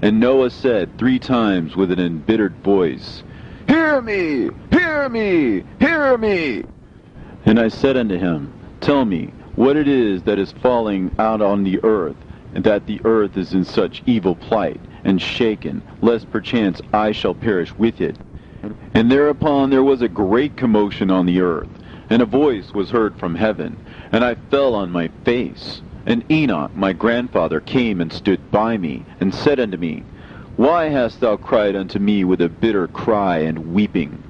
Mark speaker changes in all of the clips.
Speaker 1: And Noah said 3 times with an embittered voice, Hear me! Hear me! Hear me! And I said unto him, Tell me what it is that is falling out on the earth, and that the earth is in such evil plight, and shaken, lest perchance I shall perish with it. And thereupon there was a great commotion on the earth, and a voice was heard from heaven, and I fell on my face. And Enoch my grandfather came and stood by me, and said unto me, Why hast thou cried unto me with a bitter cry and weeping?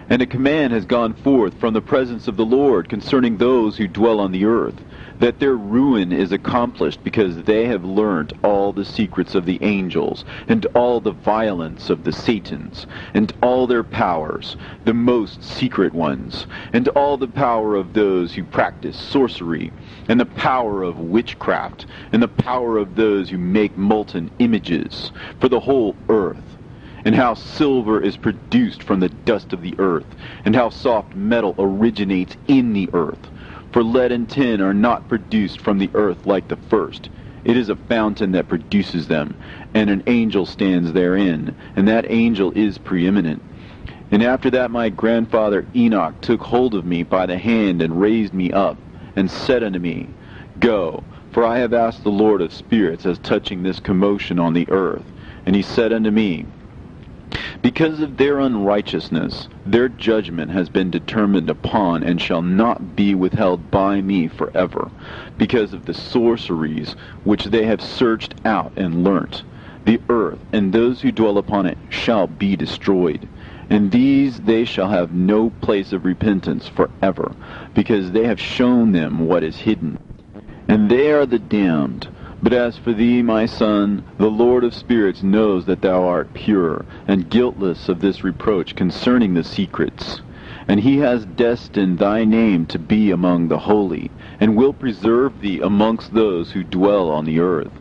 Speaker 1: And a command has gone forth from the presence of the Lord concerning those who dwell on the earth, that their ruin is accomplished because they have learnt all the secrets of the angels, and all the violence of the Satans, and all their powers, the most secret ones, and all the power of those who practice sorcery, and the power of witchcraft, and the power of those who make molten images, for the whole earth. And how silver is produced from the dust of the earth, and how soft metal originates in the earth. For lead and tin are not produced from the earth like the first. It is a fountain that produces them, and an angel stands therein, and that angel is preeminent. And after that my grandfather Enoch took hold of me by the hand, and raised me up, and said unto me, Go, for I have asked the Lord of spirits as touching this commotion on the earth. And he said unto me, Because of their unrighteousness, their judgment has been determined upon, and shall not be withheld by me forever, because of the sorceries which they have searched out and learnt. The earth and those who dwell upon it shall be destroyed, and these they shall have no place of repentance forever, because they have shown them what is hidden. And they are the damned. But as for thee, my son, the Lord of spirits knows that thou art pure, and guiltless of this reproach concerning the secrets. And he has destined thy name to be among the holy, and will preserve thee amongst those who dwell on the earth,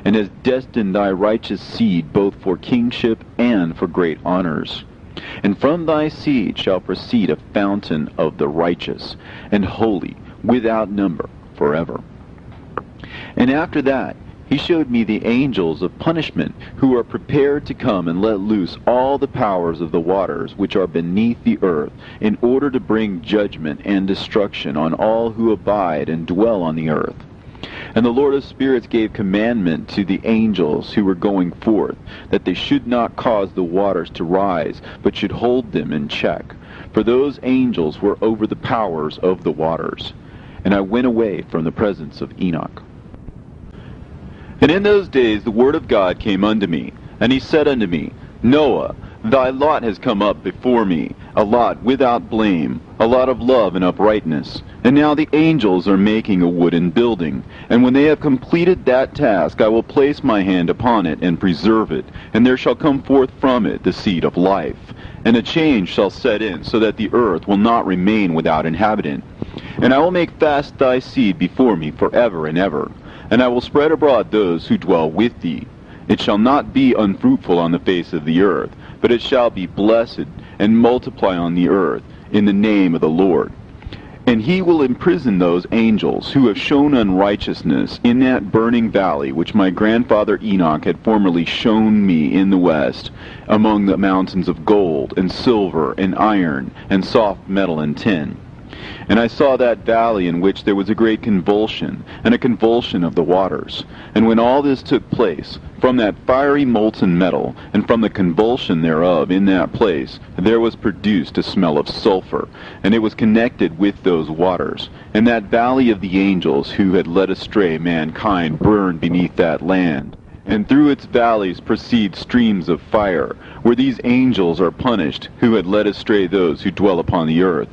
Speaker 1: and has destined thy righteous seed both for kingship and for great honors. And from thy seed shall proceed a fountain of the righteous, and holy, without number, forever. And after that he showed me the angels of punishment, who are prepared to come and let loose all the powers of the waters which are beneath the earth, in order to bring judgment and destruction on all who abide and dwell on the earth. And the Lord of spirits gave commandment to the angels who were going forth, that they should not cause the waters to rise, but should hold them in check. For those angels were over the powers of the waters. And I went away from the presence of Enoch. And in those days the word of God came unto me, and he said unto me, Noah, thy lot has come up before me, a lot without blame, a lot of love and uprightness. And now the angels are making a wooden building, and when they have completed that task, I will place my hand upon it and preserve it, and there shall come forth from it the seed of life. And a change shall set in, so that the earth will not remain without inhabitant. And I will make fast thy seed before me forever and ever. And I will spread abroad those who dwell with thee. It shall not be unfruitful on the face of the earth, but it shall be blessed, and multiply on the earth, in the name of the Lord. And he will imprison those angels who have shown unrighteousness in that burning valley which my grandfather Enoch had formerly shown me in the west, among the mountains of gold, and silver, and iron, and soft metal and tin. And I saw that valley in which there was a great convulsion, and a convulsion of the waters. And when all this took place, from that fiery molten metal, and from the convulsion thereof in that place, there was produced a smell of sulfur, and it was connected with those waters. And that valley of the angels who had led astray mankind burned beneath that land. And through its valleys proceed streams of fire, where these angels are punished, who had led astray those who dwell upon the earth.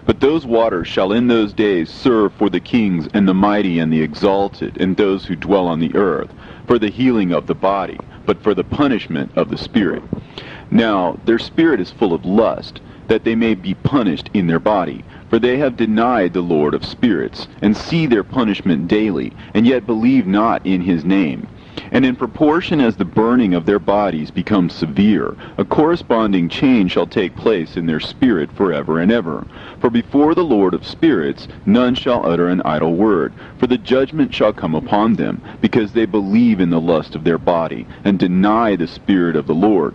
Speaker 1: But those waters shall in those days serve for the kings and the mighty and the exalted, and those who dwell on the earth, for the healing of the body, but for the punishment of the spirit. Now their spirit is full of lust, that they may be punished in their body. For they have denied the Lord of spirits, and see their punishment daily, and yet believe not in his name. And in proportion as the burning of their bodies becomes severe, a corresponding change shall take place in their spirit forever and ever. For before the Lord of spirits none shall utter an idle word, for the judgment shall come upon them, because they believe in the lust of their body, and deny the Spirit of the Lord.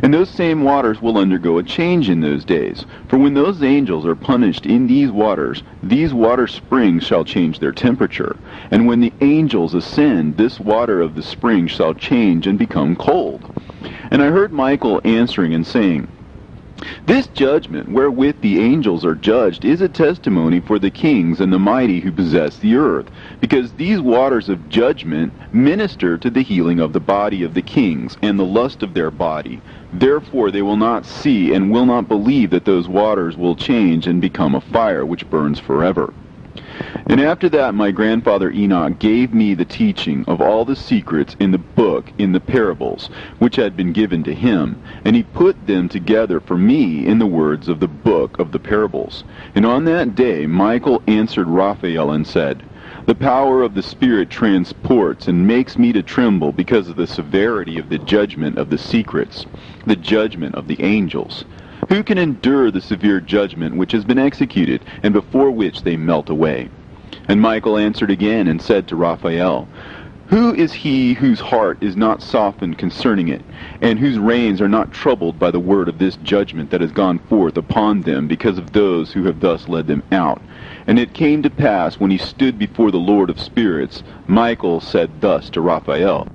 Speaker 1: And those same waters will undergo a change in those days. For when those angels are punished in these water springs shall change their temperature. And when the angels ascend, this water of the spring shall change and become cold. And I heard Michael answering and saying, This judgment wherewith the angels are judged is a testimony for the kings and the mighty who possess the earth, because these waters of judgment minister to the healing of the body of the kings and the lust of their body. Therefore they will not see and will not believe that those waters will change and become a fire which burns forever. And after that my grandfather Enoch gave me the teaching of all the secrets in the book in the parables, which had been given to him, and he put them together for me in the words of the book of the parables. And on that day Michael answered Raphael and said, The power of the Spirit transports and makes me to tremble because of the severity of the judgment of the secrets, the judgment of the angels. Who can endure the severe judgment which has been executed, and before which they melt away? And Michael answered again and said to Raphael, Who is he whose heart is not softened concerning it, and whose reins are not troubled by the word of this judgment that has gone forth upon them because of those who have thus led them out? And it came to pass, when he stood before the Lord of spirits, Michael said thus to Raphael,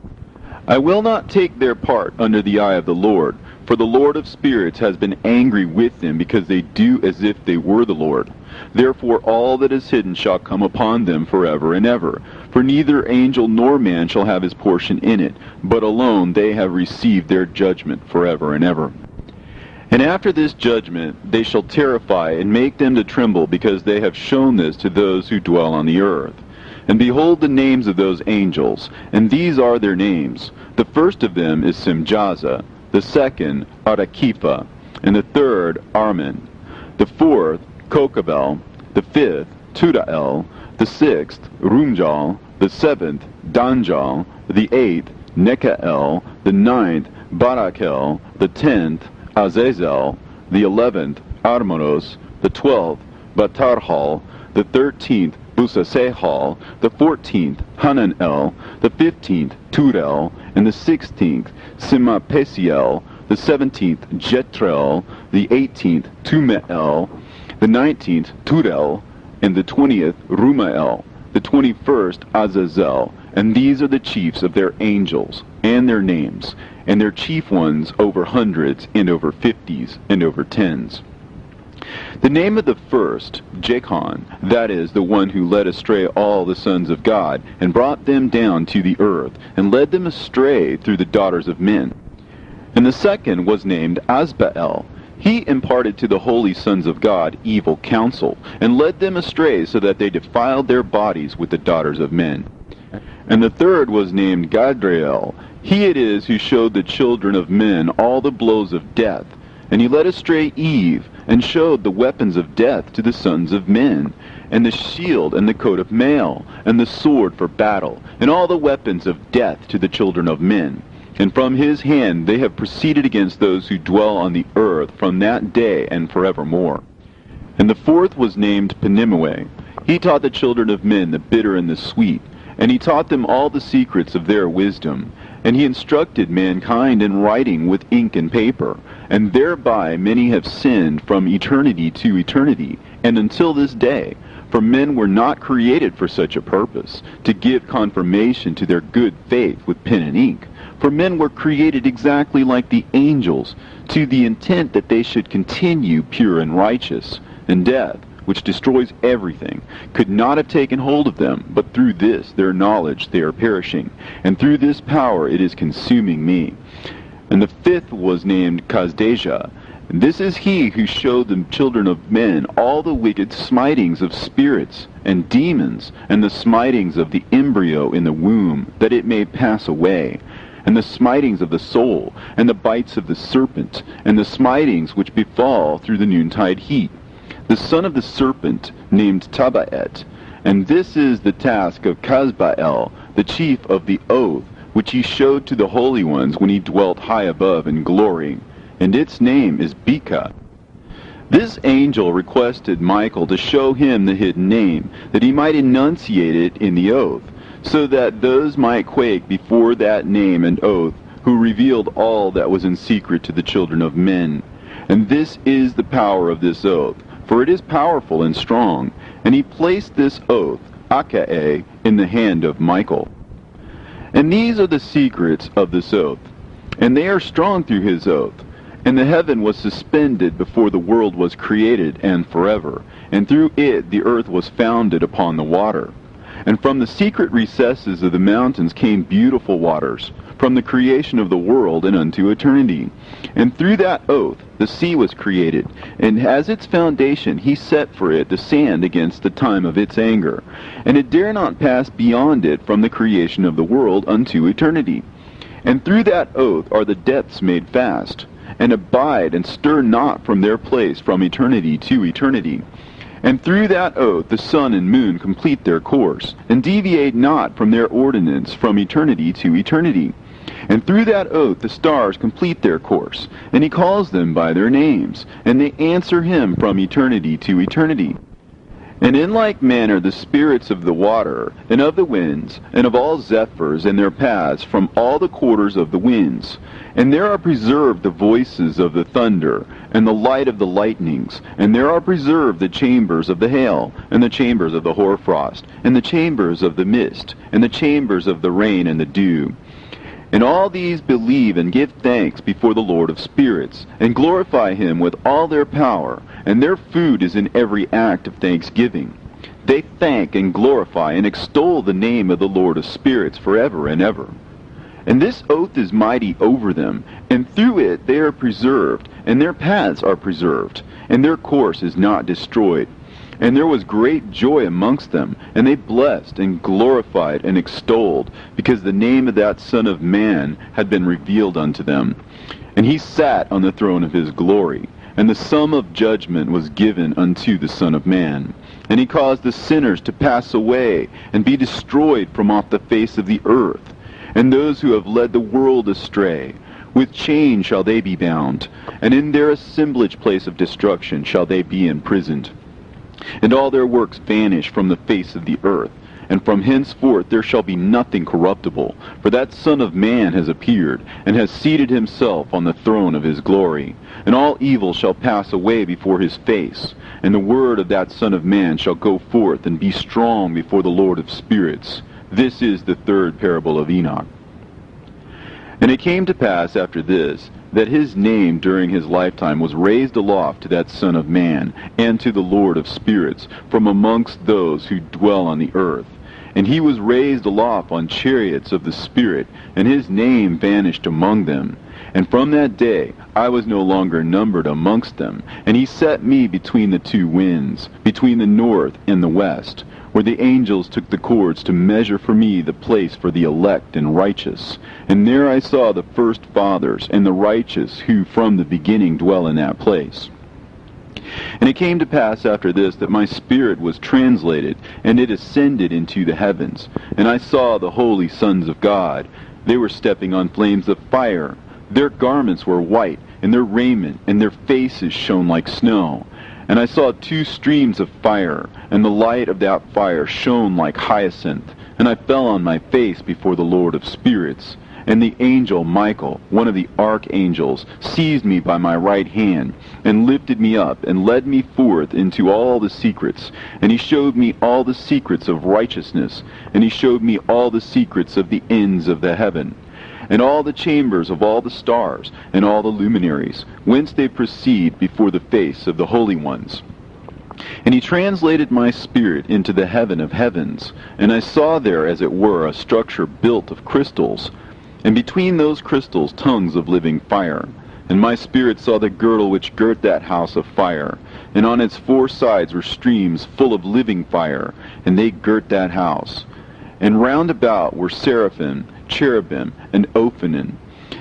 Speaker 1: I will not take their part under the eye of the Lord, for the Lord of spirits has been angry with them, because they do as if they were the Lord. Therefore all that is hidden shall come upon them forever and ever. For neither angel nor man shall have his portion in it, but alone they have received their judgment forever and ever. And after this judgment they shall terrify and make them to tremble, because they have shown this to those who dwell on the earth. And behold the names of those angels, and these are their names. The first of them is Simjaza, the second Arakipha, and the third Armin, the fourth Kokabel, the fifth Tudael, the sixth Rumjal, the seventh Danjal, the eighth Nekael, the ninth Barakel, the 10th Azazel, the 11th Armonos, the 12th Batarhal, the 13th Busasehal, the 14th Hananel, the 15th Turel, and the 16th Simapesiel, the 17th Jetrel, the 18th Tumeel, the 19th Turel, and the 20th Rumael, the 21st Azazel. And these are the chiefs of their angels, and their names, and their chief ones over hundreds, and over 50s, and over 10s. The name of the first, Jekon, that is, the one who led astray all the sons of God, and brought them down to the earth, and led them astray through the daughters of men. And the second was named Asbael. He imparted to the holy sons of God evil counsel, and led them astray so that they defiled their bodies with the daughters of men. And the third was named Gadriel. He it is who showed the children of men all the blows of death, and he led astray Eve, and showed the weapons of death to the sons of men, and the shield and the coat of mail, and the sword for battle, and all the weapons of death to the children of men. And from his hand they have proceeded against those who dwell on the earth from that day and forevermore. And the fourth was named Penimue. He taught the children of men the bitter and the sweet, and he taught them all the secrets of their wisdom. And he instructed mankind in writing with ink and paper, and thereby many have sinned from eternity to eternity, and until this day. For men were not created for such a purpose, to give confirmation to their good faith with pen and ink. For men were created exactly like the angels, to the intent that they should continue pure and righteous. And death, which destroys everything, could not have taken hold of them, but through this their knowledge they are perishing, and through this power it is consuming me. And the fifth was named Kazdeja. And this is he who showed the children of men all the wicked smitings of spirits and demons, and the smitings of the embryo in the womb, that it may pass away, and the smitings of the soul, and the bites of the serpent, and the smitings which befall through the noontide heat. The son of the serpent named Tabaet, and this is the task of Kazbael, the chief of the oath, which he showed to the holy ones when he dwelt high above in glory, and its name is Beka. This angel requested Michael to show him the hidden name, that he might enunciate it in the oath, so that those might quake before that name and oath, who revealed all that was in secret to the children of men. And this is the power of this oath, for it is powerful and strong. And he placed this oath, Akae, in the hand of Michael. And these are the secrets of this oath, and they are strong through his oath. And the heaven was suspended before the world was created and forever, and through it the earth was founded upon the water. And from the secret recesses of the mountains came beautiful waters, from the creation of the world and unto eternity. And through that oath the sea was created, and as its foundation he set for it the sand against the time of its anger. And it dare not pass beyond it from the creation of the world unto eternity. And through that oath are the depths made fast, and abide and stir not from their place from eternity to eternity. And through that oath the sun and moon complete their course, and deviate not from their ordinance from eternity to eternity. And through that oath the stars complete their course, and he calls them by their names, and they answer him from eternity to eternity. And in like manner the spirits of the water, and of the winds, and of all zephyrs and their paths from all the quarters of the winds. And there are preserved the voices of the thunder, and the light of the lightnings, and there are preserved the chambers of the hail, and the chambers of the hoarfrost, and the chambers of the mist, and the chambers of the rain and the dew. And all these believe and give thanks before the Lord of spirits, and glorify him with all their power, and their food is in every act of thanksgiving. They thank and glorify and extol the name of the Lord of spirits forever and ever. And this oath is mighty over them, and through it they are preserved, and their paths are preserved, and their course is not destroyed. And there was great joy amongst them, and they blessed and glorified and extolled, because the name of that Son of Man had been revealed unto them. And he sat on the throne of his glory, and the sum of judgment was given unto the Son of Man. And he caused the sinners to pass away, and be destroyed from off the face of the earth. And those who have led the world astray, with chains shall they be bound, and in their assemblage place of destruction shall they be imprisoned. And all their works vanish from the face of the earth, and from henceforth there shall be nothing corruptible, for that Son of Man has appeared, and has seated himself on the throne of his glory. And all evil shall pass away before his face, and the word of that Son of Man shall go forth and be strong before the Lord of spirits. This is the third parable of Enoch. And it came to pass after this, that his name during his lifetime was raised aloft to that Son of Man, and to the Lord of spirits, from amongst those who dwell on the earth. And he was raised aloft on chariots of the Spirit, and his name vanished among them. And from that day I was no longer numbered amongst them, and he set me between the two winds, between the north and the west, where the angels took the cords to measure for me the place for the elect and righteous. And there I saw the first fathers and the righteous who from the beginning dwell in that place. And it came to pass after this that my spirit was translated, and it ascended into the heavens. And I saw the holy sons of God. They were stepping on flames of fire. Their garments were white, and their raiment and their faces shone like snow. And I saw two streams of fire, and the light of that fire shone like hyacinth. And I fell on my face before the Lord of spirits. And the angel Michael, one of the archangels, seized me by my right hand, and lifted me up, and led me forth into all the secrets. And he showed me all the secrets of righteousness, and he showed me all the secrets of the ends of the heaven, and all the chambers of all the stars, and all the luminaries, whence they proceed before the face of the holy ones. And he translated my spirit into the heaven of heavens, and I saw there, as it were, a structure built of crystals, and between those crystals tongues of living fire. And my spirit saw the girdle which girt that house of fire, and on its four sides were streams full of living fire, and they girt that house. And round about were seraphim, cherubim, and ophanim.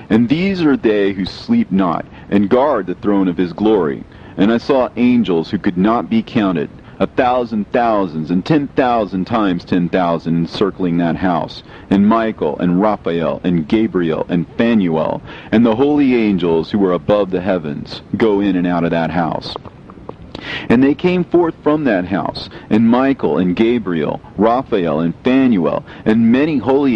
Speaker 1: And these are they who sleep not, and guard the throne of his glory. And I saw angels who could not be counted, 1,000 thousands, and 10,000 times 10,000 encircling that house, and Michael, and Raphael, and Gabriel, and Phanuel, and the holy angels who were above the heavens go in and out of that house. And they came forth from that house, and Michael, and Gabriel, Raphael, and Phanuel, and many holy